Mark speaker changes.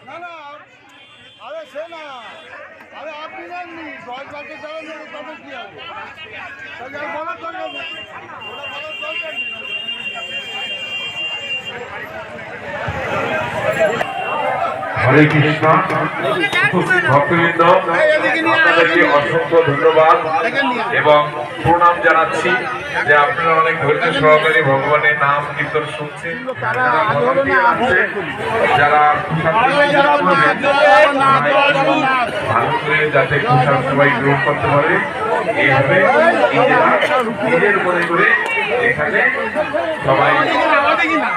Speaker 1: না না, আরে সে না, আরে আপনি জাননি দল চালতে যারা নেই তবে কি হবে? তাহলে আর বলার দরকার নেই, ওরা বলার দরকার নেই।
Speaker 2: হরে কৃষ্ণ। ভক্তবৃন্দ, আপনাদেরকে অসংখ্য ধন্যবাদ এবং প্রণাম জানাচ্ছি যে আপনারা অনেক ধৈর্য সহকারে ভগবানের নাম কীর্তন শুনছেন, যারা ভালো করে যাতে প্রসাদ সবাই গ্রহণ করতে পারে এইভাবে নিজের মনে করে এখানে সবাই
Speaker 1: না